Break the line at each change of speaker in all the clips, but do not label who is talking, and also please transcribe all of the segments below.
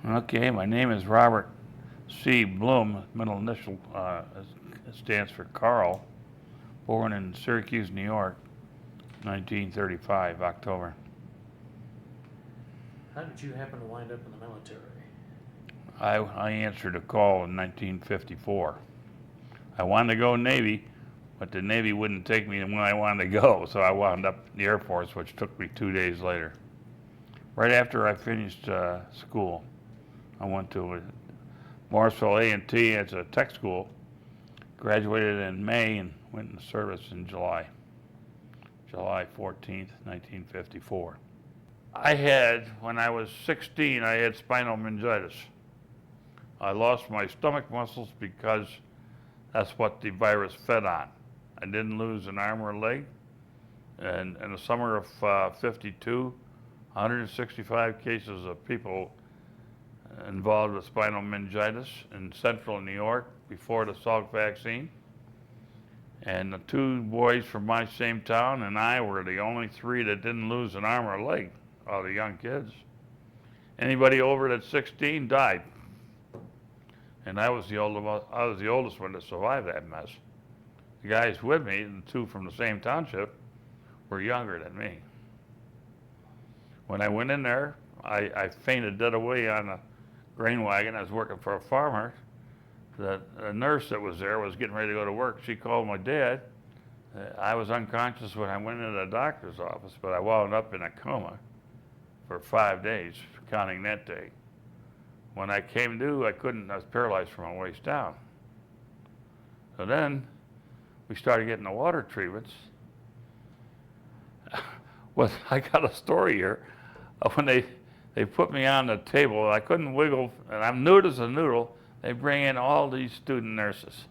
Okay, my name is Robert C. Blum. Middle initial stands for Carl. Born in Syracuse, New York, 1935, October.
How did you happen to wind up in the military?
I answered a call in 1954. I wanted to go Navy, but the Navy wouldn't take me when I wanted to go, so I wound up in the Air Force, which took me 2 days later. Right after I finished school, I went to Morrisville A&T as a tech school, graduated in May, and went into service in July 14th, 1954. When I was 16, I had spinal meningitis. I lost my stomach muscles because that's what the virus fed on. I didn't lose an arm or a leg. And in the summer of 52, 165 cases of people involved with spinal meningitis in central New York before the Salk vaccine. And the two boys from my same town and I were the only three that didn't lose an arm or a leg, all the young kids. Anybody over at 16 died. And I was the oldest one to survive that mess. The guys with me, the two from the same township, were younger than me. When I went in there, I fainted dead away on a grain wagon. I was working for a farmer. The nurse that was there was getting ready to go to work. She called my dad. I was unconscious when I went into the doctor's office, but I wound up in a coma for 5 days, counting that day. When I came to, I was paralyzed from my waist down. So then we started getting the water treatments. Well, I got a story here. When they put me on the table, I couldn't wiggle, and I'm nude as a noodle. They bring in all these student nurses.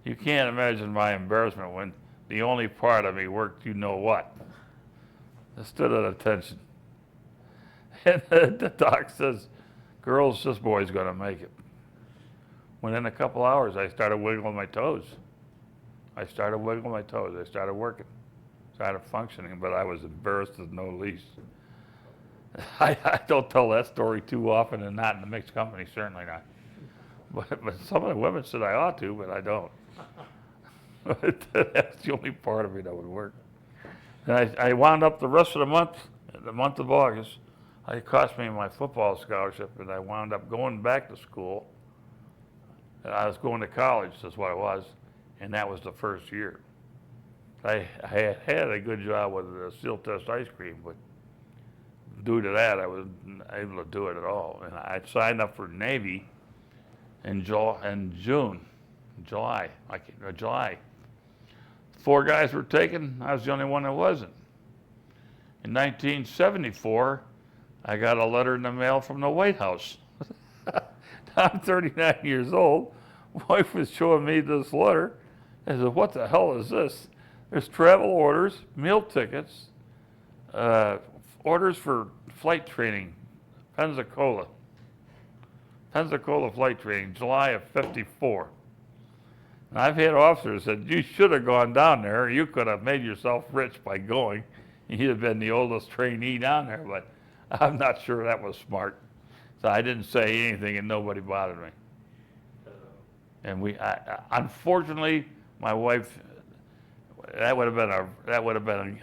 You can't imagine my embarrassment when the only part of me worked, you know what. I stood at attention. And the doc says, girls, this boy's gonna make it. Within a couple hours, I started wiggling my toes. I started working, started functioning, but I was embarrassed as no least. I don't tell that story too often, and not in a mixed company, certainly not. But some of the women said I ought to, but I don't. That's the only part of me that would work. And I wound up the rest of the month of August, it cost me my football scholarship, and I wound up going back to school. I was going to college, that's what it was, and that was the first year. I had a good job with the Seal Test ice cream, but due to that, I wasn't able to do it at all. And I signed up for Navy in July. 4 guys were taken, I was the only one that wasn't. In 1974, I got a letter in the mail from the White House. I'm 39 years old. My wife was showing me this letter. I said, what the hell is this? There's travel orders, meal tickets, orders for flight training, Pensacola flight training, July of 54. And I've had officers said, you should have gone down there. You could have made yourself rich by going. You'd have been the oldest trainee down there, but I'm not sure that was smart. So I didn't say anything and nobody bothered me. And unfortunately, my wife, that would have been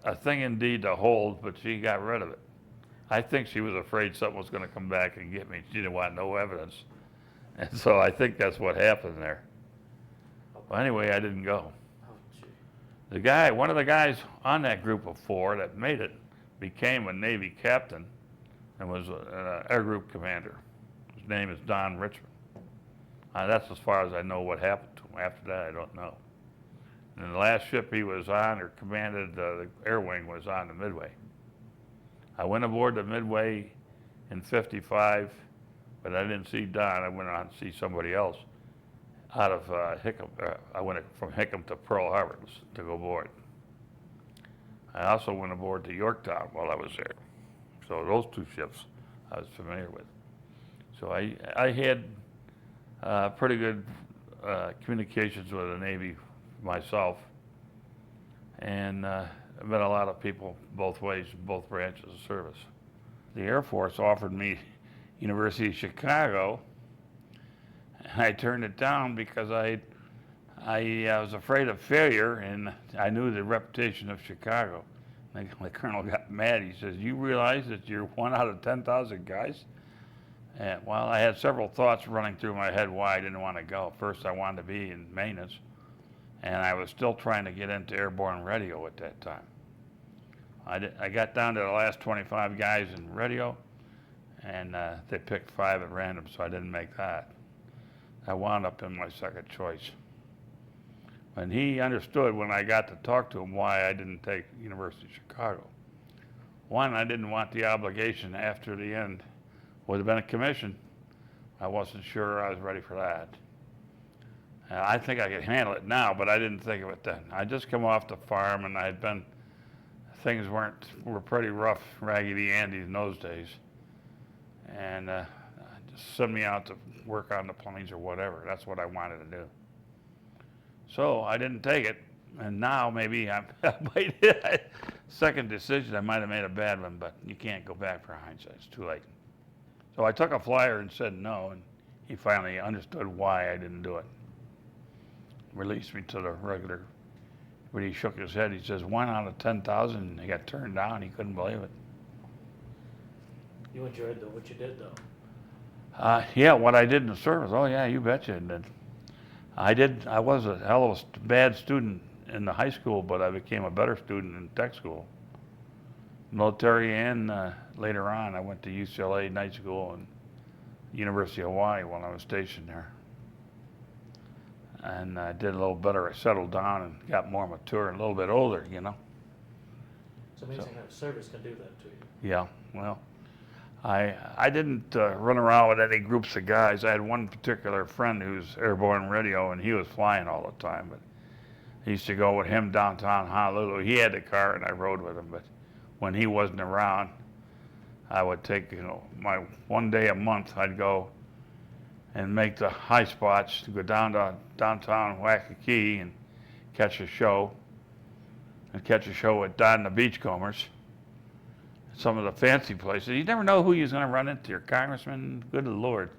a thing indeed to hold, but she got rid of it. I think she was afraid something was going to come back and get me. She didn't want no evidence. And so I think that's what happened there. Well, anyway, I didn't go. One of the guys on that group of 4 that made it became a Navy captain and was an air group commander. His name is Don Richmond. That's as far as I know what happened to him. After that, I don't know. And the last ship he was on or commanded, the air wing, was on the Midway. I went aboard the Midway in 55, but I didn't see Don. I went on to see somebody else out of Hickam. I went from Hickam to Pearl Harbor to go aboard. I also went aboard to Yorktown while I was there. So those 2 ships I was familiar with. So I had pretty good communications with the Navy myself, and I met a lot of people both ways, both branches of service. The Air Force offered me University of Chicago. I turned it down because I was afraid of failure, and I knew the reputation of Chicago. The colonel got mad. He says, "You realize that you're 1 out of 10,000 guys?" And well, I had several thoughts running through my head why I didn't want to go. First, I wanted to be in maintenance, and I was still trying to get into airborne radio at that time. I got down to the last 25 guys in radio, and they picked 5 at random, so I didn't make that. I wound up in my second choice. And he understood when I got to talk to him why I didn't take University of Chicago. One, I didn't want the obligation after the end. Would have been a commission. I wasn't sure I was ready for that. And I think I could handle it now, but I didn't think of it then. I just come off the farm, and things were pretty rough, Raggedy Andy in those days. And just send me out to work on the planes or whatever. That's what I wanted to do. So I didn't take it, and now maybe second decision, I might have made a bad one, but you can't go back for hindsight. It's too late. So I took a flyer and said no, and he finally understood why I didn't do it. Released me to the regular, but he shook his head. He says, 1 out of 10,000, and he got turned down. He couldn't believe it.
You enjoyed what you did, though.
Yeah, what I did in the service, oh yeah, you betcha. And I was a hell of a bad student in the high school, but I became a better student in tech school. Military, and later on I went to UCLA night school and University of Hawaii while I was stationed there. And I did a little better. I settled down and got more mature and a little bit older, you know.
It's amazing how service can do that to you.
Yeah, well, I didn't run around with any groups of guys. I had one particular friend who's airborne radio, and he was flying all the time. But I used to go with him downtown Honolulu. He had the car, and I rode with him. But when he wasn't around, I would take, my 1 day a month, I'd go and make the high spots to go down to downtown Waikiki and catch a show. And catch a show with Don the Beachcombers. Some of the fancy places. You never know who you're going to run into, your congressman, good Lord.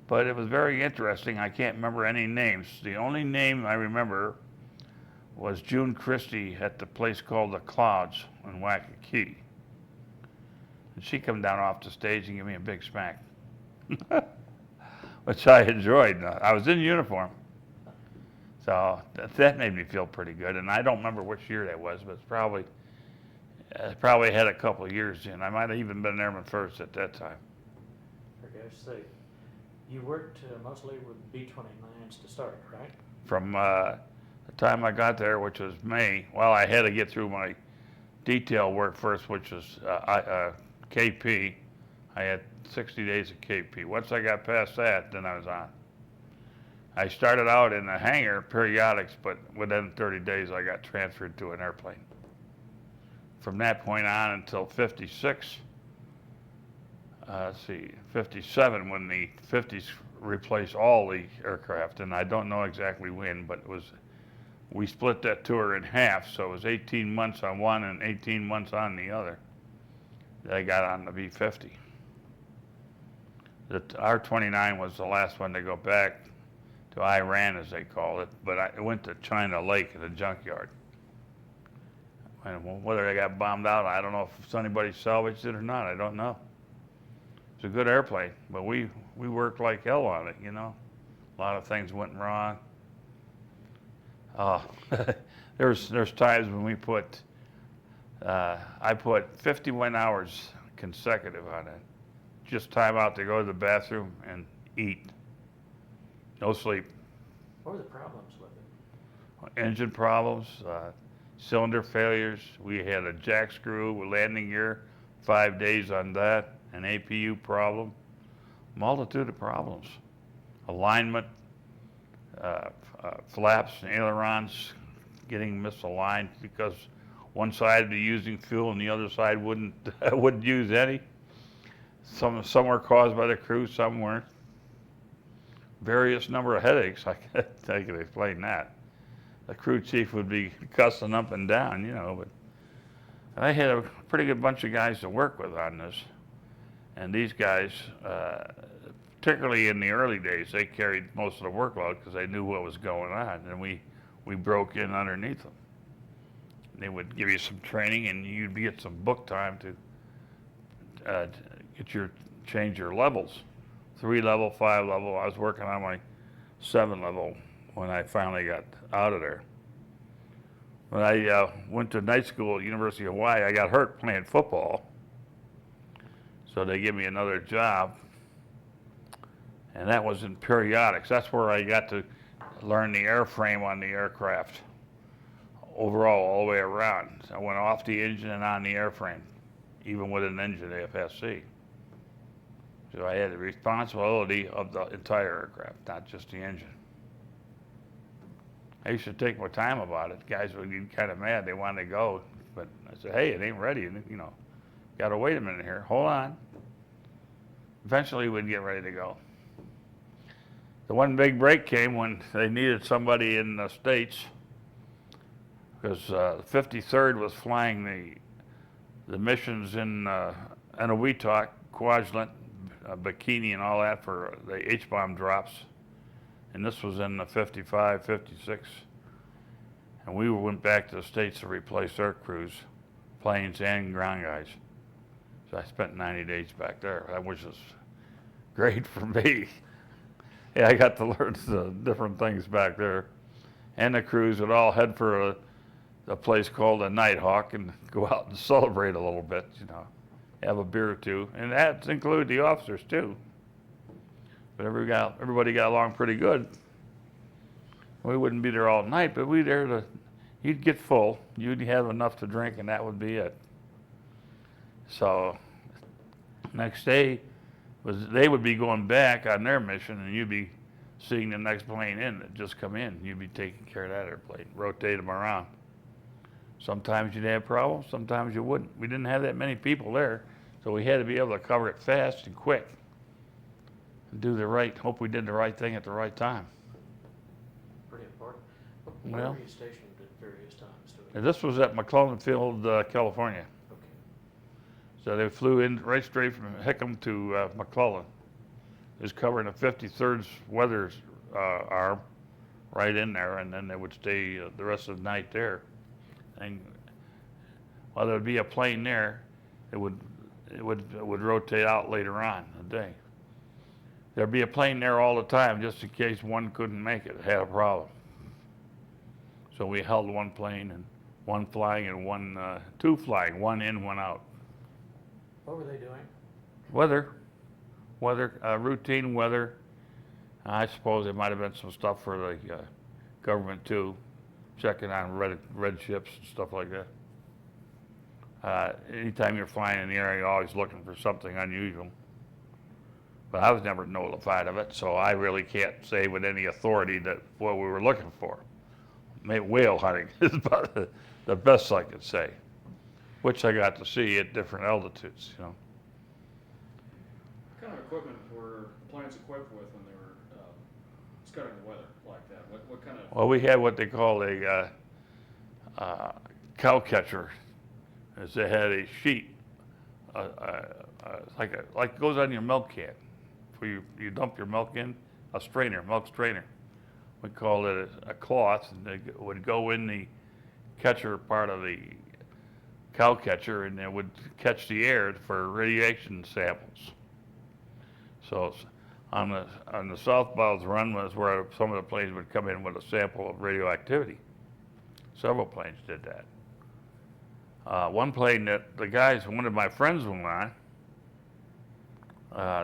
But it was very interesting. I can't remember any names. The only name I remember was June Christie at the place called The Clouds in Waikiki. And she come down off the stage and give me a big smack, which I enjoyed. I was in uniform. So that made me feel pretty good. And I don't remember which year that was, but it's probably had a couple of years in. I might have even been airman first at that time.
For gosh sake. You worked mostly with B-29s to start, right?
From the time I got there, which was May, well, I had to get through my detail work first, which was KP. I had 60 days of KP. Once I got past that, then I was on. I started out in the hangar, periodics, but within 30 days I got transferred to an airplane. From that point on until 56, 57, when the 50s replaced all the aircraft, and I don't know exactly when, but we split that tour in half, so it was 18 months on one and 18 months on the other. I got on the B-50. The R-29 was the last one to go back to Iran, as they call it, but I went to China Lake at the junkyard. And whether they got bombed out, I don't know if anybody salvaged it or not. I don't know. It's a good airplane, but we worked like hell on it, you know. A lot of things went wrong. There's times when we put, I put 51 hours consecutive on it. Just time out to go to the bathroom and eat. No sleep.
What were the problems with it?
Engine problems, cylinder failures. We had a jack screw with landing gear, 5 days on that, an APU problem, multitude of problems. Alignment, flaps and ailerons getting misaligned because one side would be using fuel and the other side wouldn't use any. Some were caused by the crew, some weren't. Various number of headaches, I can explain that. The crew chief would be cussing up and down, you know, but I had a pretty good bunch of guys to work with on this. And these guys, particularly in the early days, they carried most of the workload because they knew what was going on, and we broke in underneath them. They would give you some training, and you'd get some book time to change your levels, 3 level, 5 level. I was working on my 7 level when I finally got out of there. When I went to night school at University of Hawaii, I got hurt playing football, so they gave me another job, and that was in periodics. That's where I got to learn the airframe on the aircraft overall, all the way around. So I went off the engine and on the airframe, even with an engine AFSC. So I had the responsibility of the entire aircraft, not just the engine. I used to take my time about it. Guys would get kind of mad. They wanted to go, but I said, hey, it ain't ready. You know, got to wait a minute here. Hold on. Eventually, we'd get ready to go. The one big break came when they needed somebody in the States, because the 53rd was flying the missions in Eniwetok, Kwajalein, Bikini, and all that for the H-bomb drops. And this was in the 55, 56. And we went back to the States to replace their crews, planes and ground guys. So I spent 90 days back there. That was just great for me. Yeah, I got to learn the different things back there. And the crews would all head for a place called a Nighthawk and go out and celebrate a little bit, you know, have a beer or two. And that included the officers too. But everybody got along pretty good. We wouldn't be there all night, but you'd get full, you'd have enough to drink, and that would be it. So next day they would be going back on their mission, and you'd be seeing the next plane in that just come in. You'd be taking care of that airplane, rotate them around. Sometimes you'd have problems, sometimes you wouldn't. We didn't have that many people there, so we had to be able to cover it fast and quick. And hope we did the right thing at the right time.
Pretty important. Where were you stationed at various times?
And this was at McClellan Field, California.
Okay.
So they flew in right straight from Hickam to McClellan. It was covering the 53rd's weather arm right in there, and then they would stay the rest of the night there. And while there would be a plane there, it would rotate out later on in the day. There'd be a plane there all the time just in case one couldn't make it, had a problem. So we held one plane and one flying and two flying, one in, one out.
What were they doing?
Weather, routine weather. I suppose there might have been some stuff for the government too, checking on red ships and stuff like that. Anytime you're flying in the air, you're always looking for something unusual. But I was never notified of it, so I really can't say with any authority that what we were looking for. Whale hunting is about the best I could say, which I got to see at different altitudes, you know.
What kind of equipment were planes equipped with when they were scouting the weather like that? What kind of?
Well, we had what they call a cow catcher. They had a sheet, like goes on your milk can. Where you dump your milk in, milk strainer. We called it a cloth, and it would go in the catcher part of the cow catcher, and it would catch the air for radiation samples. So on the southbound run was where some of the planes would come in with a sample of radioactivity. Several planes did that. One plane that one of my friends went on,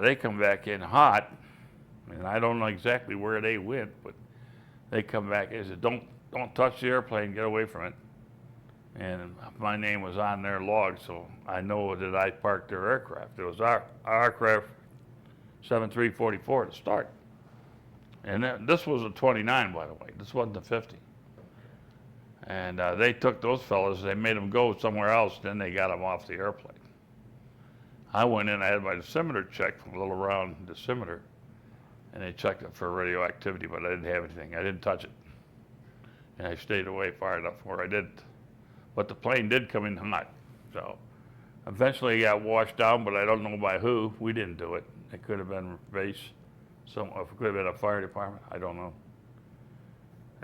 they come back in hot, and I don't know exactly where they went, but they come back and said, don't touch the airplane, get away from it. And my name was on their log, so I know that I parked their aircraft. It was our aircraft 7344 to start. And this was a 29, by the way. This wasn't a 50. And they took those fellas, they made them go somewhere else, then they got them off the airplane. I went in, I had my dosimeter checked from a little round dosimeter, and they checked it for radioactivity, but I didn't have anything. I didn't touch it. And I stayed away far enough where I didn't. But the plane did come in hot, so Eventually, he got washed down, but I don't know by who. We didn't do it. It could have been base. It could have been a fire department. I don't know.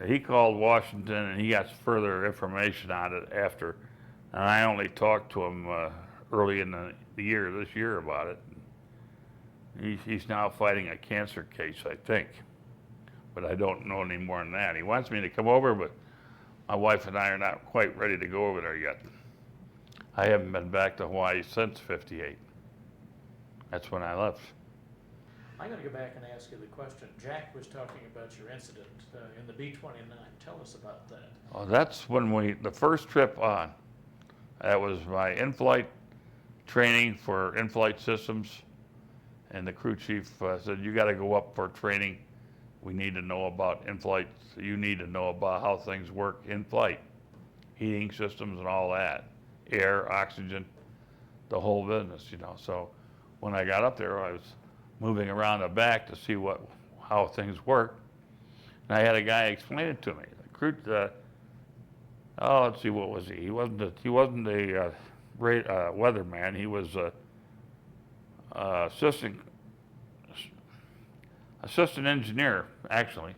He called Washington, and he got further information on it after. And I only talked to him early in the year, this year, about it. He's now fighting a cancer case, I think. But I don't know any more than that. He wants me to come over, but my wife and I are not quite ready to go over there yet. I haven't been back to Hawaii since '58. That's when I left.
I'm going to go back and ask you the question. Jack was talking about your incident in the B-29. Tell us about that.
Oh, that's when the first trip on. That was my in-flight training for in-flight systems, and the crew chief said, you got to go up for training. We need to know about in-flight. You need to know about how things work in flight, heating systems and all that, air, oxygen, the whole business, you know. So when I got up there, I was moving around the back to see how things work. And I had a guy explain it to me. The crew, let's see, what was he? He wasn't a weatherman. He was assistant engineer, actually.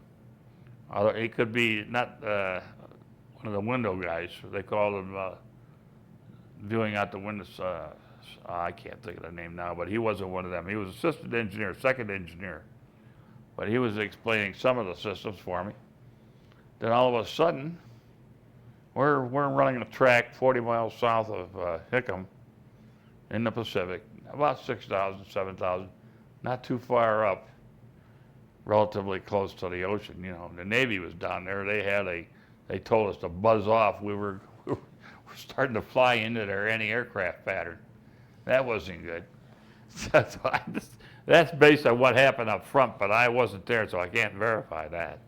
He could be not one of the window guys. They called him viewing out the windows. I can't think of the name now, but he wasn't one of them. He was assistant engineer, second engineer. But he was explaining some of the systems for me. Then all of a sudden, we're running a track 40 miles south of Hickam in the Pacific, about 6,000, 7,000, not too far up, relatively close to the ocean. You know, the Navy was down there. They told us to buzz off. We were starting to fly into their anti-aircraft pattern. That wasn't good. That's based on what happened up front, but I wasn't there, so I can't verify that.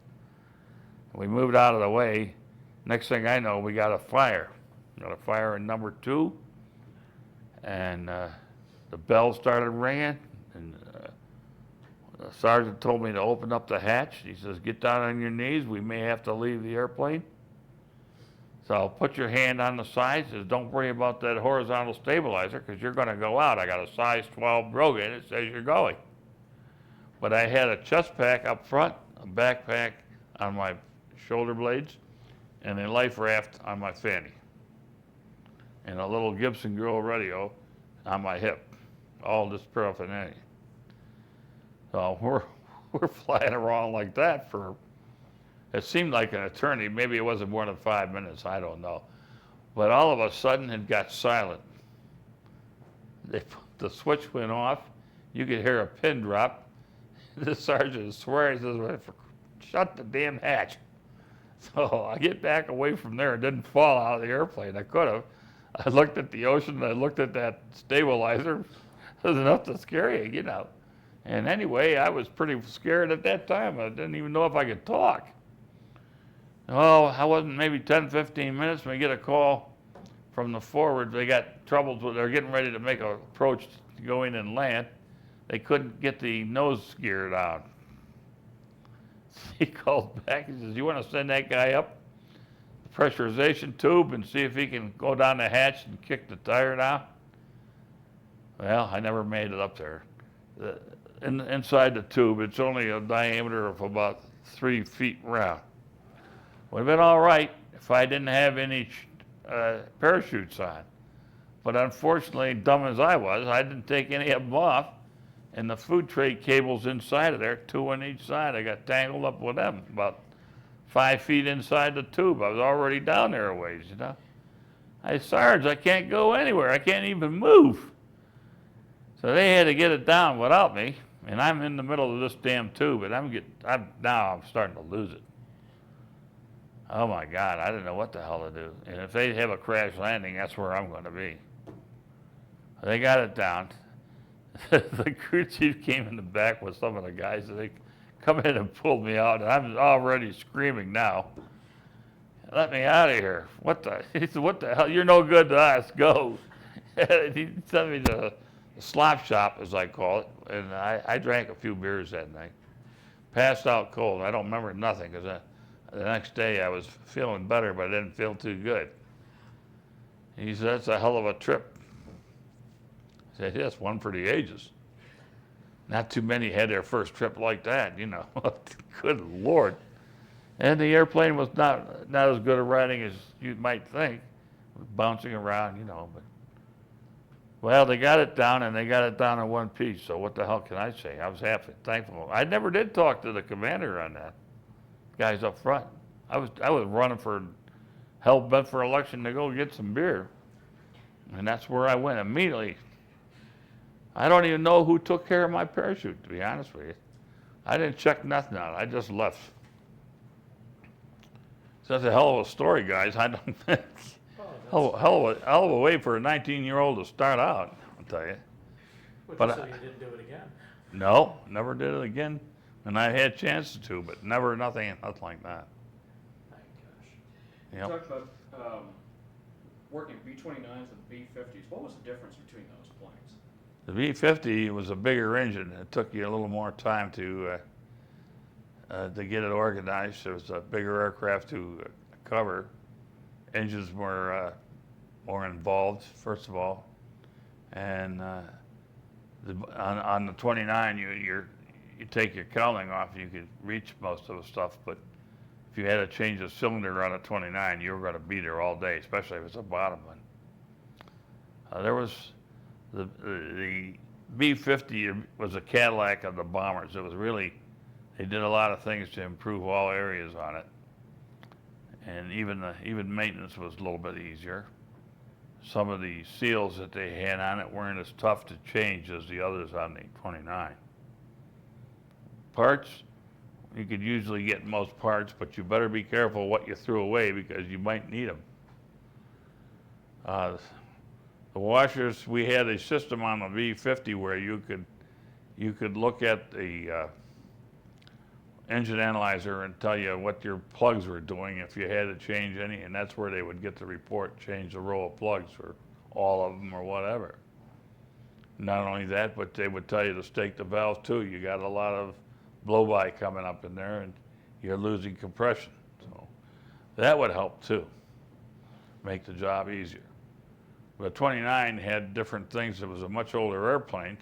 We moved out of the way. Next thing I know, we got a fire. Got a fire in number 2, and the bell started ringing, and the sergeant told me to open up the hatch. He says, get down on your knees. We may have to leave the airplane. So put your hand on the side. Says, don't worry about that horizontal stabilizer because you're going to go out. I got a size 12 Brogan. It says you're going. But I had a chest pack up front, a backpack on my shoulder blades, and a life raft on my fanny, and a little Gibson Girl radio on my hip. All this paraphernalia. So we're flying around like that for. It seemed like an eternity. Maybe it wasn't more than 5 minutes. I don't know. But all of a sudden, it got silent. The switch went off. You could hear a pin drop. The sergeant swears, he says, shut the damn hatch. So I get back away from there and didn't fall out of the airplane. I could have. I looked at the ocean. I looked at that stabilizer. It was enough to scare you, you know. And anyway, I was pretty scared at that time. I didn't even know if I could talk. Oh, I wasn't maybe 10, 15 minutes when we get a call from the forward. They got troubles with, they're getting ready to make an approach to go in and land. They couldn't get the nose gear down. He called back, he says, you want to send that guy up the pressurization tube and see if he can go down the hatch and kick the tire down? Well, I never made it up there. Inside the tube, it's only a diameter of about 3 feet round. Would have been all right if I didn't have any parachutes on. But unfortunately, dumb as I was, I didn't take any of them off. And the food tray cables inside of there, 2 on each side, I got tangled up with them about 5 feet inside the tube. I was already down there a ways, you know. I said, Sarge, I can't go anywhere. I can't even move. So they had to get it down without me. And I'm in the middle of this damn tube, and now I'm starting to lose it. Oh my God, I didn't know what the hell to do. And if they have a crash landing, that's where I'm going to be. They got it down. The crew chief came in the back with some of the guys, and they come in and pulled me out, and I'm already screaming now. Let me out of here. He said, what the hell? You're no good to us. Go. He sent me to the slop shop, as I call it, and I drank a few beers that night. Passed out cold. I don't remember nothing because the next day I was feeling better, but I didn't feel too good. He said, that's a hell of a trip. I said, yes, one for the ages. Not too many had their first trip like that, you know. Good Lord. And the airplane was not as good a riding as you might think. It was bouncing around, you know. But well, they got it down, and they got it down in one piece. So what the hell can I say? I was happy, thankful. I never did talk to the commander on that. Guys up front. I was running for hell bent for election to go get some beer, and that's where I went immediately. I don't even know who took care of my parachute, to be honest with you. I didn't check nothing out. I just left. So that's a hell of a story, guys. I don't. hell of a way for a 19-year-old to start out, I'll tell you.
But so you didn't do it again?
No, never did it again. And I had chances to, but nothing like that.
My gosh.
You
Yep.
talked about working B-29s and B-50s. What was the difference between those planes?
The V-50 was a bigger engine. It took you a little more time to get it organized. It was a bigger aircraft to cover. Engines were more involved, first of all, and on the 29, you take your cowling off, you could reach most of the stuff. But if you had to change a cylinder on a 29, you were going to be there all day, especially if it's a bottom one. There was the B-50 was a Cadillac of the bombers. It was really, they did a lot of things to improve all areas on it. And even maintenance was a little bit easier. Some of the seals that they had on it weren't as tough to change as the others on the 29. Parts, you could usually get most parts, but you better be careful what you threw away because you might need them. The washers, we had a system on the V-50 where you could look at the engine analyzer and tell you what your plugs were doing if you had to change any, and that's where they would get the report, change the row of plugs or all of them or whatever. Not only that, but they would tell you to stake the valves too. You got a lot of blow-by coming up in there and you're losing compression. So that would help too, make the job easier. But 29 had different things. It was a much older airplane,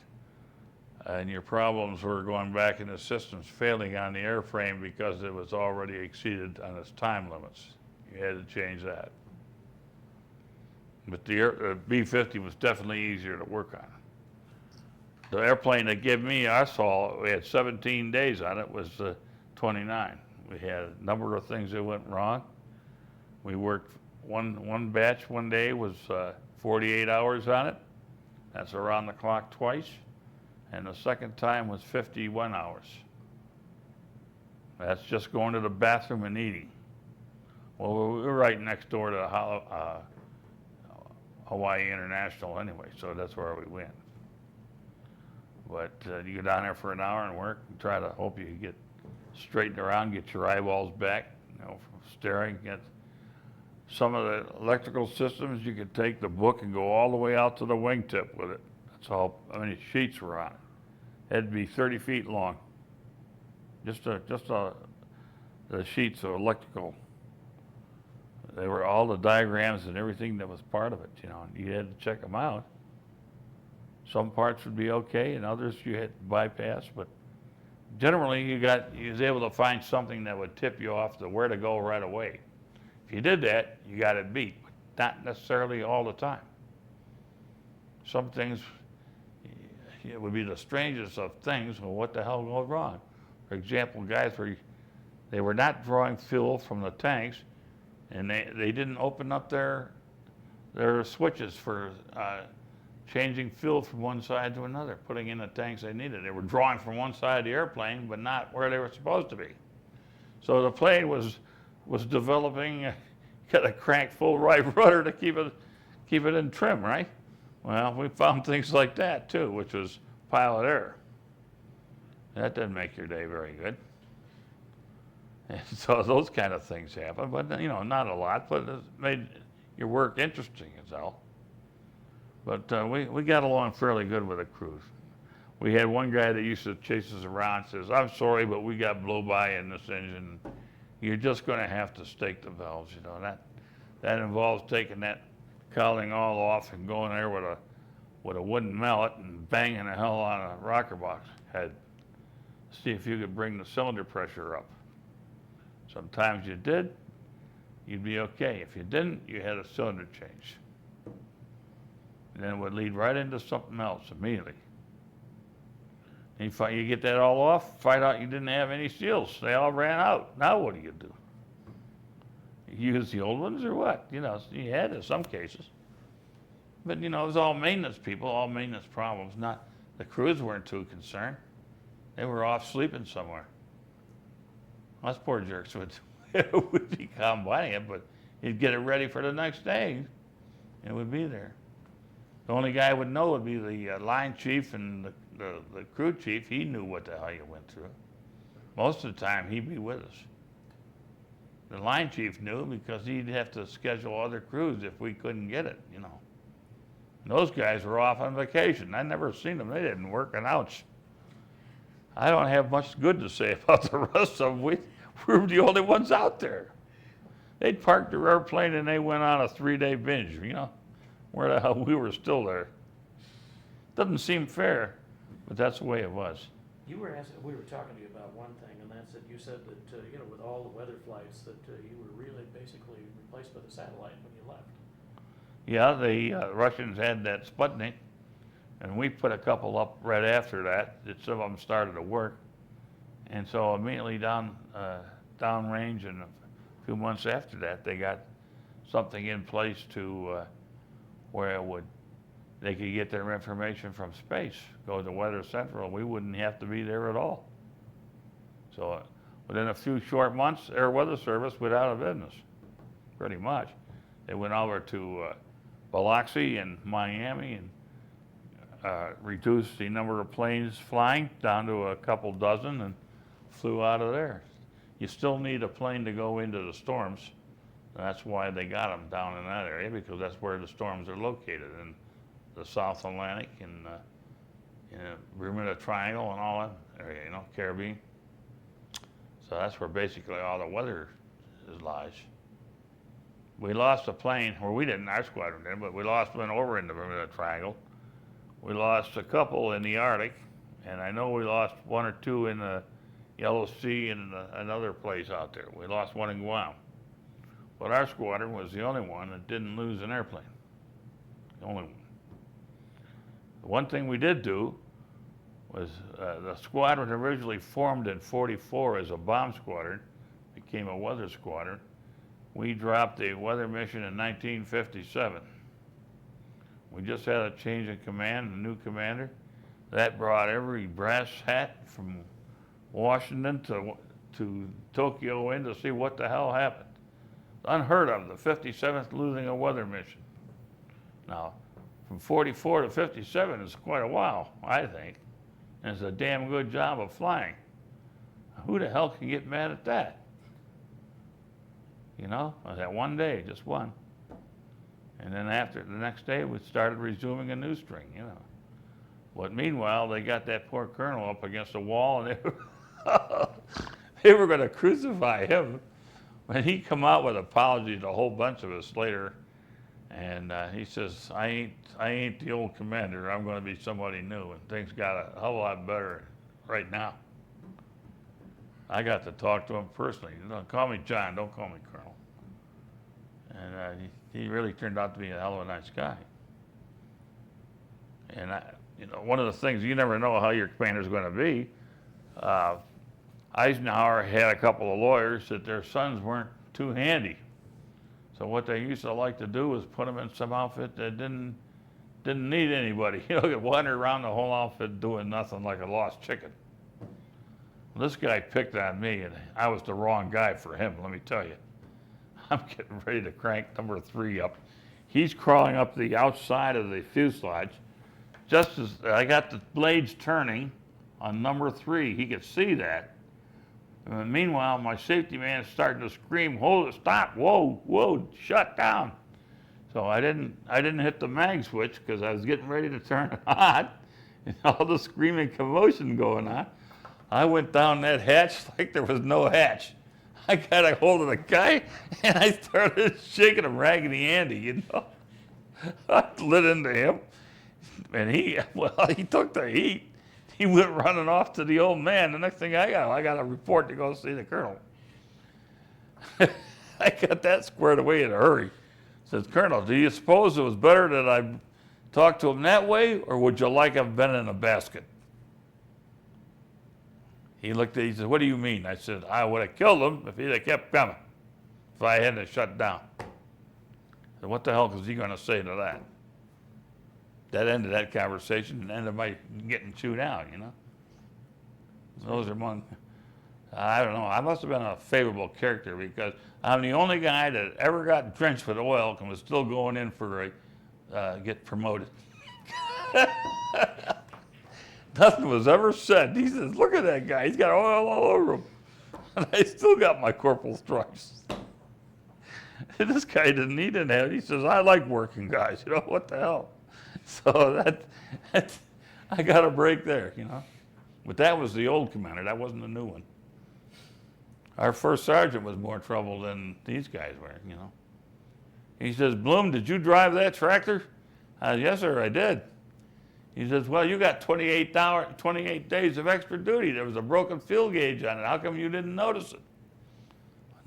and your problems were going back in the systems, failing on the airframe because it was already exceeded on its time limits. You had to change that. But the B-50 was definitely easier to work on. The airplane that gave me, I saw, we had 17 days on it, was the 29. We had a number of things that went wrong. We worked one batch one day was 48 hours on it. That's around the clock twice. And the second time was 51 hours. That's just going to the bathroom and eating. Well, we were right next door to Hawaii International anyway, so that's where we went. But you go down there for an hour and work and try to hope you get straightened around, get your eyeballs back, you know, from staring at some of the electrical systems. You could take the book and go all the way out to the wingtip with it. That's how many sheets were on it. It'd be 30 feet long. Just the sheets of electrical. They were all the diagrams and everything that was part of it, you know. You had to check them out. Some parts would be okay, and others you had to bypass. But generally, you was able to find something that would tip you off to where to go right away. If you did that, you got it beat, but not necessarily all the time. Some things, it would be the strangest of things. Well, what the hell goes wrong? For example, guys they were not drawing fuel from the tanks, and they didn't open up their switches for changing fuel from one side to another, putting in the tanks they needed. They were drawing from one side of the airplane, but not where they were supposed to be. So the plane was developing, got a crank full right rudder to keep it in trim, right? Well, we found things like that too, which was pilot error. That didn't make your day very good. And so those kind of things happen, but you know, not a lot, but it made your work interesting as hell. But we got along fairly good with the crews. We had one guy that used to chase us around, says, "I'm sorry, but we got blow-by in this engine. You're just going to have to stake the valves, you know. That involves taking that cowling all off and going there with a with a wooden mallet and banging the hell on a rocker box head. See if you could bring the cylinder pressure up. Sometimes you did, you'd be okay. If you didn't, you had a cylinder change. And then it would lead right into something else immediately. And you get that all off, find out you didn't have any seals. They all ran out. Now what do? You use the old ones or what? You know, you had in some cases. But you know, it was all maintenance people, all maintenance problems. Not the crews weren't too concerned. They were off sleeping somewhere. Us poor jerks would be combining it, but he'd get it ready for the next day. It would be there. The only guy would know would be the line chief and the crew chief. He knew what the hell you went through. Most of the time, he'd be with us. The line chief knew because he'd have to schedule other crews if we couldn't get it, you know. And those guys were off on vacation. I never seen them. They didn't work an ounce. I don't have much good to say about the rest of them. We were the only ones out there. They'd parked their airplane and they went on a 3-day binge, you know. Where the hell we were still there. Doesn't seem fair, but that's the way it was.
We were talking to you about one thing, and that's that you said that, you know, with all the weather flights, that you were really basically replaced by the satellite when you left.
Yeah, the Russians had that Sputnik, and we put a couple up right after that. Some of them started to work. And so immediately downrange and a few months after that, they got something in place to where they could get their information from space, go to Weather Central, and we wouldn't have to be there at all. So within a few short months, Air Weather Service went out of business, pretty much. They went over to Biloxi and Miami and reduced the number of planes flying down to a couple dozen and flew out of there. You still need a plane to go into the storms. That's why they got them down in that area, because that's where the storms are located, in the South Atlantic and Bermuda Triangle and all that area, you know, Caribbean. So that's where basically all the weather lies. We lost a plane, or we didn't, our squadron did, but we lost one over in the Bermuda Triangle. We lost a couple in the Arctic, and I know we lost one or two in the Yellow Sea and another place out there. We lost one in Guam. But our squadron was the only one that didn't lose an airplane. The only one. The one thing we did do was the squadron originally formed in '44 as a bomb squadron, became a weather squadron. We dropped a weather mission in 1957. We just had a change in command, a new commander. That brought every brass hat from Washington to Tokyo in to see what the hell happened. Unheard of, the 57th losing a weather mission. Now, from 44 to 57 is quite a while, I think. And it's a damn good job of flying. Who the hell can get mad at that? You know, that one day, just one. And then after the next day, we started resuming a new string, you know. But meanwhile, they got that poor colonel up against the wall, and they were going to crucify him. When he come out with apologies to a whole bunch of us later, and he says, I ain't the old commander, I'm going to be somebody new, and things got a hell of a lot better right now. I got to talk to him personally. Don't call me John, don't call me Colonel. And he really turned out to be a hell of a nice guy. And you know, one of the things, you never know how your commander's going to be. Eisenhower had a couple of lawyers that their sons weren't too handy. So what they used to like to do was put them in some outfit that didn't need anybody. You know, wander around the whole outfit doing nothing like a lost chicken. Well, this guy picked on me, and I was the wrong guy for him, let me tell you. I'm getting ready to crank number 3 up. He's crawling up the outside of the fuselage. Just as I got the blades turning on number 3, he could see that. And meanwhile, my safety man is starting to scream, "Hold it, stop, whoa, shut down." So I didn't hit the mag switch because I was getting ready to turn it on, and all the screaming commotion going on. I went down that hatch like there was no hatch. I got a hold of the guy, and I started shaking him Raggedy Andy, you know. I lit into him. And he took the heat. He went running off to the old man. The next thing I got a report to go see the colonel. I got that squared away in a hurry. Says, Colonel, do you suppose it was better that I talked to him that way, or would you like him been in a basket? He looked at, he said, what do you mean? I said, I would have killed him if he'd have kept coming, if I hadn't shut down. I said, what the hell was he going to say to that? That ended that conversation and ended by getting chewed out, you know? Those are one, I don't know, I must have been a favorable character because I'm the only guy that ever got drenched with oil and was still going in for get promoted. Nothing was ever said. He says, look at that guy, he's got oil all over him. And I still got my corporal stripes. And this guy didn't have it. He says, I like working guys, you know, what the hell? So that I got a break there, you know. But that was the old commander, that wasn't the new one. Our first sergeant was more trouble than these guys were, you know. He says, Blum, did you drive that tractor? I said, yes, sir, I did. He says, well, you got 28 days of extra duty. There was a broken fuel gauge on it. How come you didn't notice it?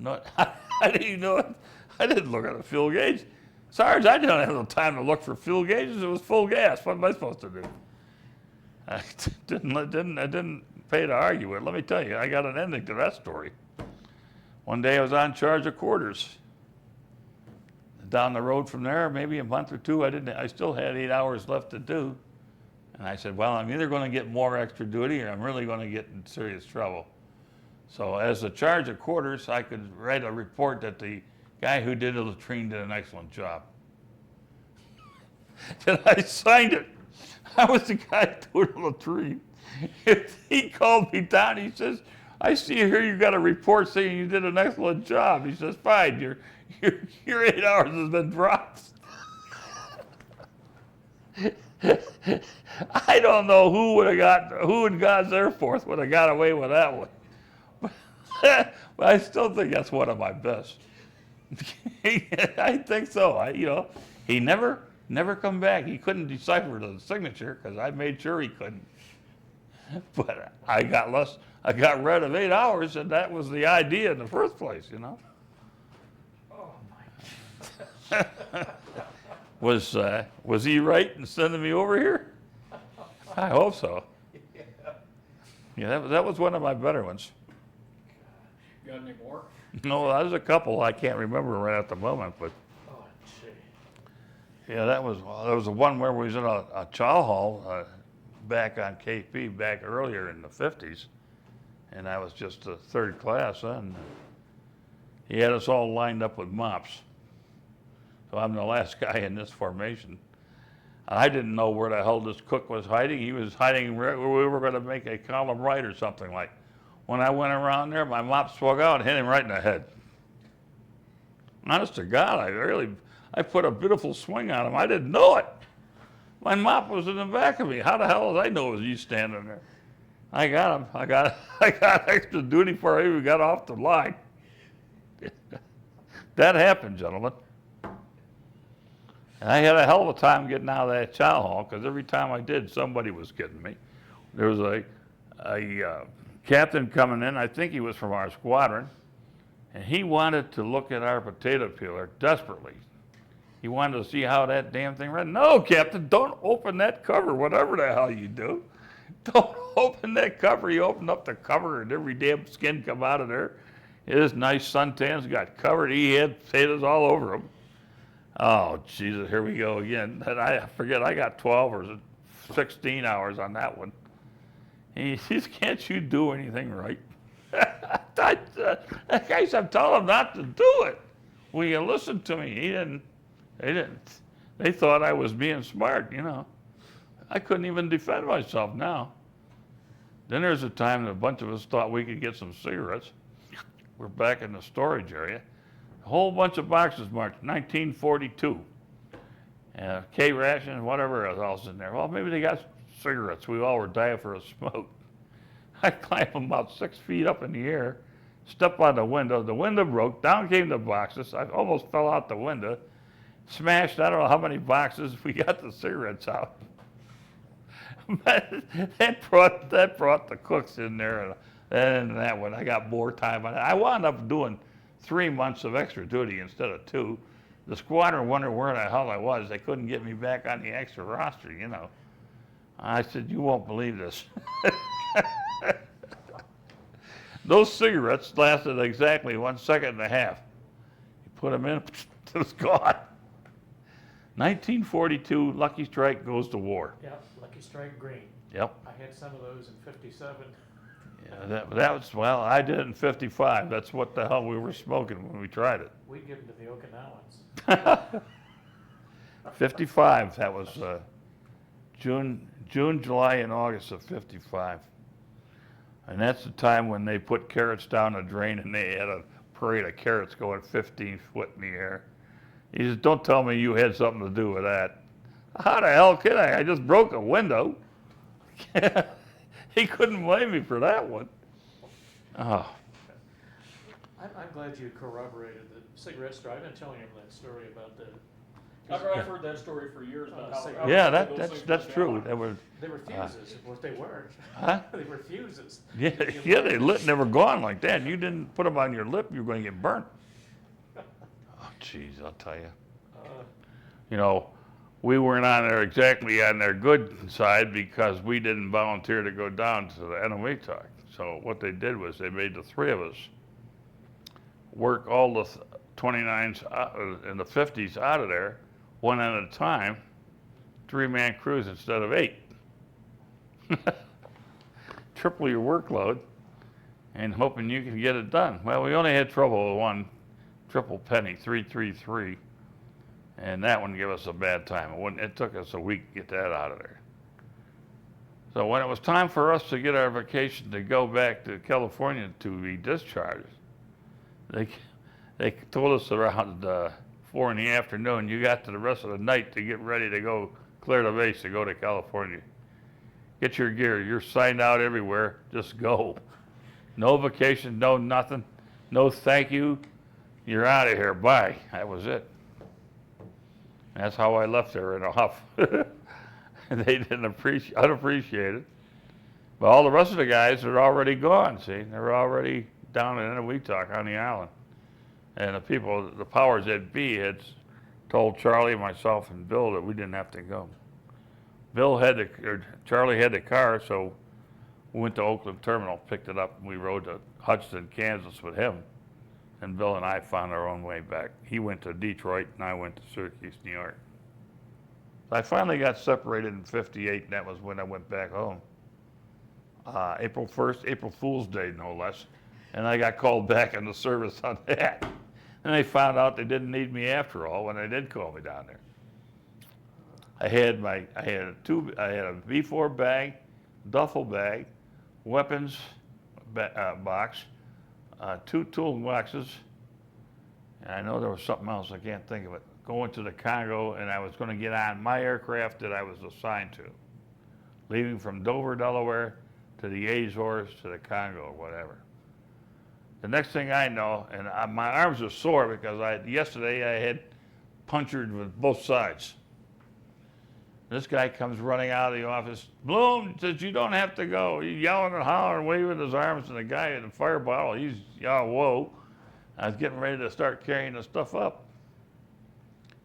No, I didn't know it. I didn't look at the fuel gauge. Sarge, I didn't have no time to look for fuel gauges. It was full gas. What am I supposed to do? I didn't pay to argue it. Let me tell you, I got an ending to that story. One day I was on charge of quarters. Down the road from there, maybe a month or two, I still had 8 hours left to do. And I said, well, I'm either going to get more extra duty or I'm really going to get in serious trouble. So as a charge of quarters, I could write a report that the guy who did the latrine did an excellent job. And I signed it. I was the guy doing the latrine. He called me down. He says, I see here you got a report saying you did an excellent job. He says, fine, your 8 hours has been dropped. I don't know who in God's Air Force would have got away with that one. But I still think that's one of my best. I think so. He never come back. He couldn't decipher the signature because I made sure he couldn't. But I got rid of 8 hours, and that was the idea in the first place, you know.
Oh, my God.
Was he right in sending me over here? I hope so. Yeah, that was one of my better ones.
Got any more?
No, there's a couple I can't remember right at the moment, but
Oh, gee.
yeah, there was the one where we was in a chow hall back on KP back earlier in the 50s, and I was just a third class then. He had us all lined up with mops. So I'm the last guy in this formation. I didn't know where the hell this cook was hiding. He was hiding where we were going to make a column right or something like. When I went around there, my mop swung out and hit him right in the head. Honest to God, I put a beautiful swing on him. I didn't know it. My mop was in the back of me. How the hell did I know it was you standing there? I got him. I got extra duty before I even got off the line. That happened, gentlemen. And I had a hell of a time getting out of that chow hall because every time I did, somebody was getting me. There was a captain coming in, I think he was from our squadron, and he wanted to look at our potato peeler desperately. He wanted to see how that damn thing ran. No, Captain, don't open that cover, whatever the hell you do. Don't open that cover. He opened up the cover and every damn skin come out of there. His nice suntans got covered. He had potatoes all over him. Oh, Jesus, here we go again. And I forget, I got 12 or 16 hours on that one. He says, can't you do anything right? That guy said, tell him not to do it. Will you listen to me? They didn't. They thought I was being smart, you know. I couldn't even defend myself now. Then there's a time that a bunch of us thought we could get some cigarettes. We're back in the storage area. A whole bunch of boxes marked 1942. K-ration, whatever else in there. Well, maybe they got cigarettes. We all were dying for a smoke. I climbed about 6 feet up in the air, stepped on the window. The window broke. Down came the boxes. I almost fell out the window. Smashed, I don't know how many boxes. We got the cigarettes out. But that brought the cooks in there, and that one I got more time on it. I wound up doing 3 months of extra duty instead of 2. The squadron wondered where the hell I was. They couldn't get me back on the extra roster, you know. I said, you won't believe this. Those cigarettes lasted exactly 1.5 seconds. You put them in, it was gone. 1942, Lucky Strike goes to war.
Yep, Lucky Strike Green.
Yep.
I had some of those in '57.
Yeah, that was, well, I did it in 55. That's what the hell we were smoking when we tried it.
We'd give them to the Okinawans.
55, that was June, July, and August of 55. And that's the time when they put carrots down the drain and they had a parade of carrots going 15 foot in the air. He says, don't tell me you had something to do with that. How the hell can I? I just broke a window. He couldn't blame me for that one. Oh.
I'm glad you corroborated the cigarette story. I've been telling him that story about the.
I've heard that story for years about how.
cigarette.
Yeah,
those things
that's
went
true.
down.
That was,
They were fuses, is what they weren't.
huh?
They were fuses.
Yeah, yeah, they lit and they were gone like that. You didn't put them on your lip, you were going to get burnt. Oh, jeez, I'll tell you. You know, we weren't on there exactly on their good side because we didn't volunteer to go down to the enemy talk. So what they did was they made the 3 of us work all the 29s and the 50s out of there, 1 at a time, 3-man crews instead of 8. Triple your workload and hoping you can get it done. Well, we only had trouble with one triple penny, 333, and that one gave us a bad time. It took us a week to get that out of there. So when it was time for us to get our vacation to go back to California to be discharged, they told us around 4 in the afternoon, you got to the rest of the night to get ready to go clear the base to go to California. Get your gear, you're signed out everywhere, just go. No vacation, no nothing, no thank you, you're out of here, bye. That was it. That's how I left there in a huff. They didn't unappreciate it. But all the rest of the guys are already gone, see? They're already down in Weetock on the island. And the people, the powers that be had told Charlie, myself, and Bill that we didn't have to go. Charlie had the car, so we went to Oakland Terminal, picked it up, and we rode to Hudson, Kansas with him. And Bill and I found our own way back. He went to Detroit, and I went to Syracuse, New York. I finally got separated in 58, and that was when I went back home. April 1st, April Fool's Day, no less. And I got called back into service on that. And they found out they didn't need me after all when they did call me down there. I had a V4 bag, duffel bag, weapons box, 2 tool boxes, and I know there was something else, I can't think of it. Going to the Congo, and I was going to get on my aircraft that I was assigned to, leaving from Dover, Delaware, to the Azores, to the Congo, or whatever. The next thing I know, and my arms are sore because yesterday I had punctured with both sides. This guy comes running out of the office. Blum says, you don't have to go. He's yelling and hollering, waving his arms, and the guy in the fire bottle, he's yelling, whoa. I was getting ready to start carrying the stuff up.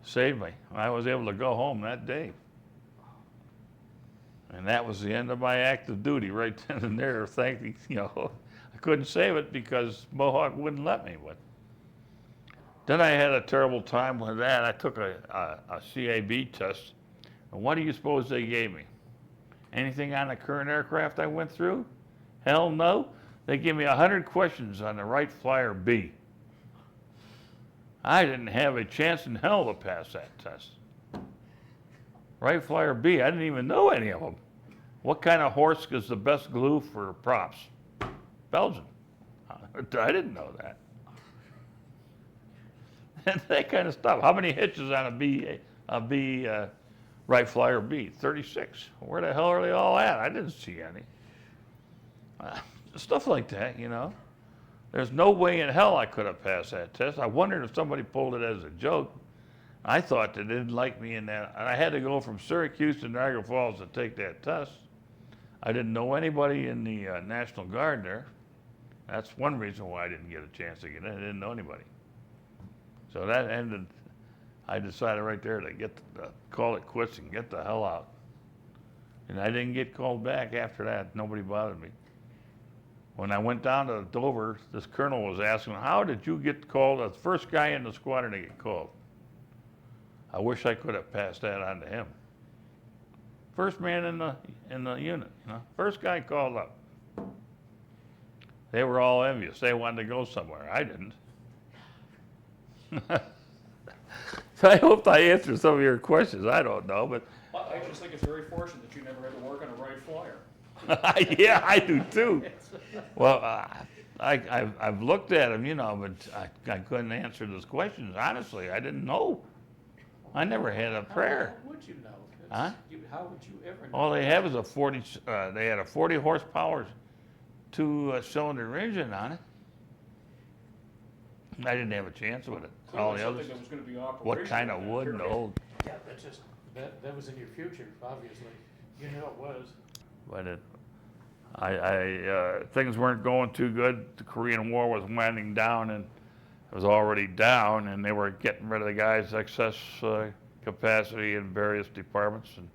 Saved me. I was able to go home that day. And that was the end of my active duty right then and there. Thank you, I couldn't save it because Mohawk wouldn't let me. But then I had a terrible time with that. I took a CAB test. And what do you suppose they gave me? Anything on the current aircraft I went through? Hell no. They gave me 100 questions on the Wright Flyer B. I didn't have a chance in hell to pass that test. Wright Flyer B, I didn't even know any of them. What kind of horse is the best glue for props? Belgian. I didn't know that. And that kind of stuff. How many hitches on a B Wright Flyer B? 36. Where the hell are they all at? I didn't see any. Stuff like that, There's no way in hell I could have passed that test. I wondered if somebody pulled it as a joke. I thought they didn't like me in that. And I had to go from Syracuse to Niagara Falls to take that test. I didn't know anybody in the National Guard there. That's one reason why I didn't get a chance to get in. I didn't know anybody. So that ended. I decided right there to call it quits and get the hell out. And I didn't get called back after that. Nobody bothered me. When I went down to Dover, this colonel was asking, "How did you get called?" The first guy in the squadron to get called. I wish I could have passed that on to him. First man in the unit, you know, first guy called up. They were all envious. They wanted to go somewhere. I didn't. So I hope I answered some of your questions. I don't know, but
I just think it's very fortunate that you never had to work on a Wright Flyer.
yeah, I do too. Well, I've looked at them, you know, but I couldn't answer those questions. Honestly, I didn't know. I never had a prayer.
How would you know?
Huh?
How would you ever know?
All they have is a 40. They had a 40 horsepower, two-cylinder engine on it. I didn't have a chance with it. All
Clearly
the
something
others.
that was gonna be operational.
What kind of
in that
wood and the
period.
whole.
Yeah, that's just, that was in your future, obviously. You knew it was.
But things weren't going too good. The Korean War was winding down, and it was already down, and they were getting rid of the guys' excess capacity in various departments. And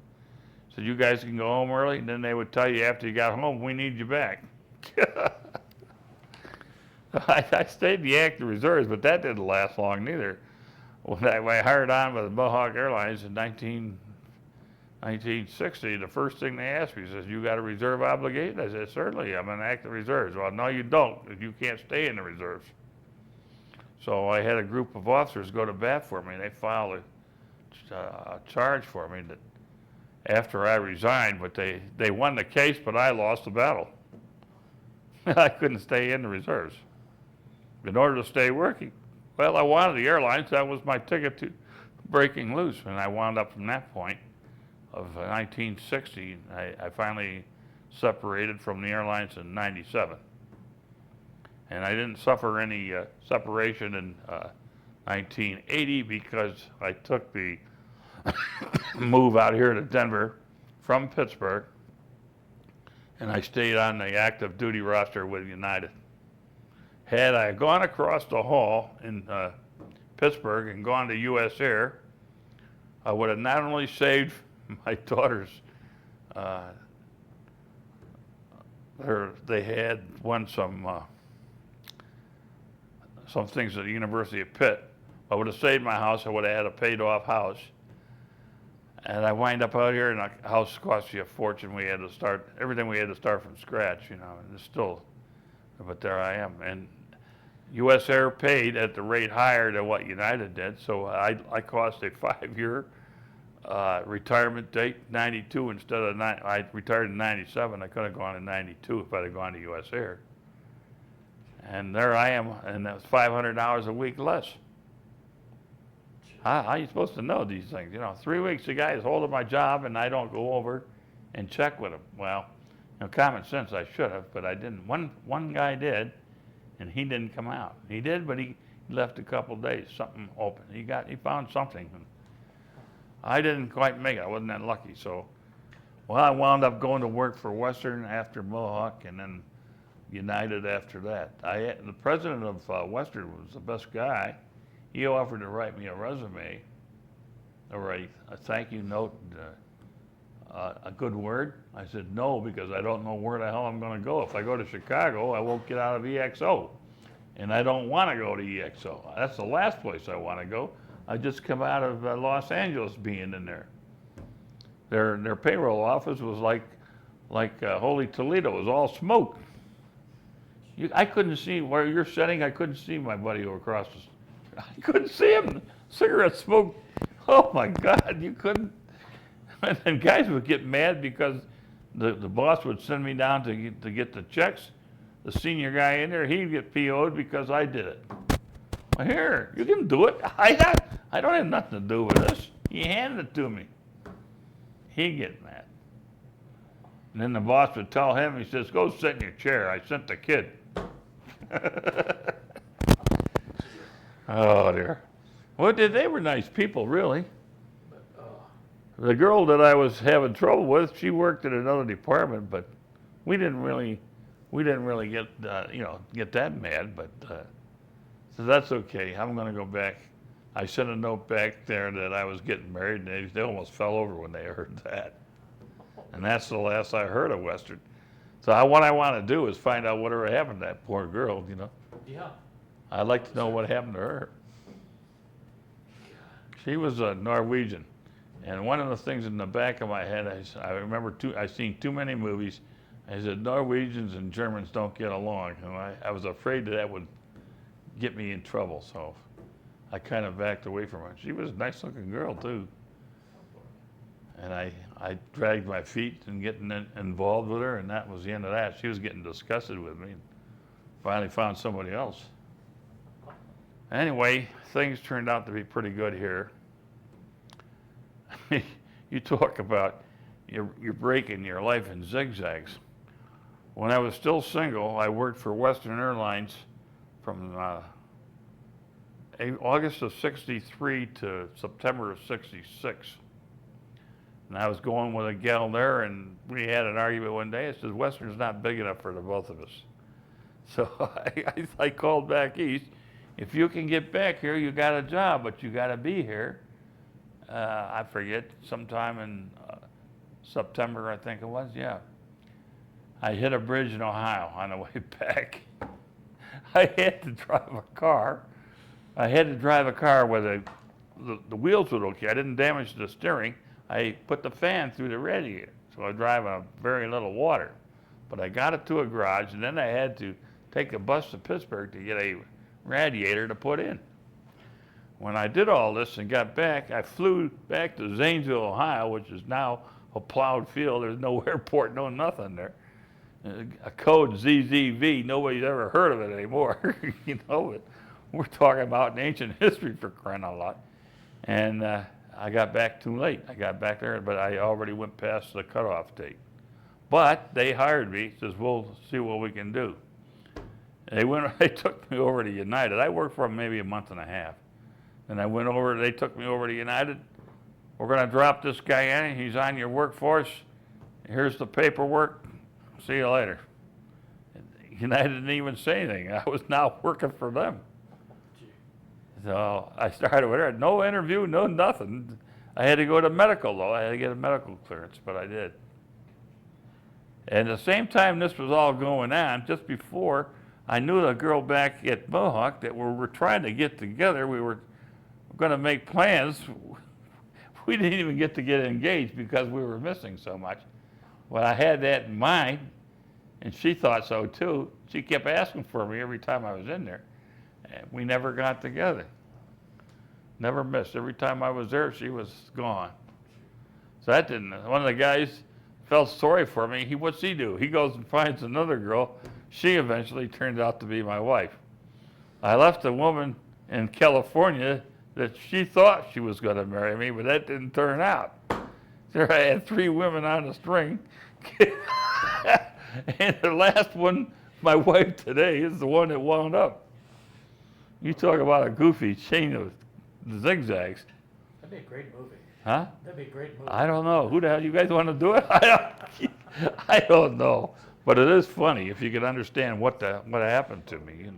said, "You guys can go home early." And then they would tell you after you got home, "We need you back." I stayed in the active reserves, but that didn't last long neither. When I hired on with Mohawk Airlines in 1960, the first thing they asked me says, "You got a reserve obligation?" I said, "Certainly, I'm in active reserves." "Well, no, you don't, if you can't stay in the reserves." So I had a group of officers go to bat for me, and they filed a charge for me that after I resigned, but they won the case, but I lost the battle. I couldn't stay in the reserves in order to stay working. Well, I wanted the airlines. That was my ticket to breaking loose, and I wound up from that point of 1960. I finally separated from the airlines in '97. And I didn't suffer any separation in 1980 because I took the move out here to Denver from Pittsburgh, and I stayed on the active duty roster with United. Had I gone across the hall in Pittsburgh and gone to U.S. Air, I would have not only saved my daughter's, they had won some things at the University of Pitt. I would have saved my house. I would have had a paid-off house. And I wind up out here, and the house cost you a fortune. We had to start, everything we had to start from scratch, you know, and it's still, but there I am. And U.S. Air paid at the rate higher than what United did, so I cost a 5-year retirement date, 92 instead of 9. I retired in 97. I could have gone in 92 if I'd have gone to U.S. Air. And there I am, and that's $500 a week less. How are you supposed to know these things? You know, 3 weeks the guy is holding my job, and I don't go over and check with him. Well, you know, common sense, I should have, but I didn't. One guy did, and he didn't come out. He did, but he left a couple days, something open. He found something. I didn't quite make it. I wasn't that lucky. So, well, I wound up going to work for Western after Mohawk, and then United after that. The president of Western was the best guy. He offered to write me a resume, or a thank you note, a good word. I said no, because I don't know where the hell I'm going to go. If I go to Chicago, I won't get out of EXO, and I don't want to go to EXO. That's the last place I want to go. I just come out of Los Angeles being in there. Their payroll office was like Holy Toledo. It was all smoke. I couldn't see where you're sitting. I couldn't see my buddy over across the street. I couldn't see him. Cigarette smoke. Oh my God, you couldn't. And then guys would get mad because the boss would send me down to get the checks. The senior guy in there, he'd get PO'd because I did it. Well, here, you can do it. I don't have nothing to do with this. He handed it to me. He'd get mad. And then the boss would tell him, he says, "Go sit in your chair. I sent the kid." Oh dear. Well, they were nice people, really. The girl that I was having trouble with, she worked in another department, but we didn't really get, get that mad, but, so that's okay. I'm gonna go back. I sent a note back there that I was getting married, and they almost fell over when they heard that. And that's the last I heard of Western. So what I want to do is find out whatever happened to that poor girl,
Yeah.
I'd like to know what happened to her. She was a Norwegian. And one of the things in the back of my head, I remember I seen too many movies. I said, Norwegians and Germans don't get along. And I was afraid that would get me in trouble. So I kind of backed away from her. She was a nice looking girl too. And I dragged my feet and getting involved with her, and that was the end of that. She was getting disgusted with me and finally found somebody else. Anyway, things turned out to be pretty good here. You talk about you're breaking your life in zigzags. When I was still single, I worked for Western Airlines from August of '63 to September of '66. And I was going with a gal there, and we had an argument one day. I said, Western's not big enough for the both of us. So I called back east. If you can get back here, you got a job, but you got to be here. I forget, sometime in September, I think it was, yeah. I hit a bridge in Ohio on the way back. I had to drive a car. I had to drive a car where the wheels were okay. I didn't damage the steering. I put the fan through the radiator, so I drive on very little water. But I got it to a garage, and then I had to take a bus to Pittsburgh to get a radiator to put in. When I did all this and got back, I flew back to Zanesville, Ohio, which is now a plowed field. There's no airport, no nothing there. A code ZZV, nobody's ever heard of it anymore. But we're talking about in ancient history, for crying out loud. And I got back too late. I got back there, but I already went past the cutoff date. But they hired me, says, we'll see what we can do. They took me over to United. I worked for them maybe a month and a half. And they took me over to United. We're gonna drop this guy in, he's on your workforce. Here's the paperwork, see you later. United didn't even say anything. I was now working for them. So I started with her, no interview, no nothing. I had to go to medical though, I had to get a medical clearance, but I did. And at the same time this was all going on, just before, I knew a girl back at Mohawk that we were trying to get together. We were gonna make plans. We didn't even get engaged because we were missing so much. Well, I had that in mind, and she thought so too. She kept asking for me every time I was in there. And we never got together. Never missed. Every time I was there, she was gone. So that didn't, one of the guys felt sorry for me. What's he do? He goes and finds another girl. She eventually turned out to be my wife. I left a woman in California that she thought she was going to marry me, but that didn't turn out. There I had 3 women on the string. And the last one, my wife today, is the one that wound up. You talk about a goofy chain of zigzags.
That'd be a great movie.
Huh?
That'd be a great movie.
I don't know. Who the hell you guys want to do it? I don't know. But it is funny if you can understand what happened to me,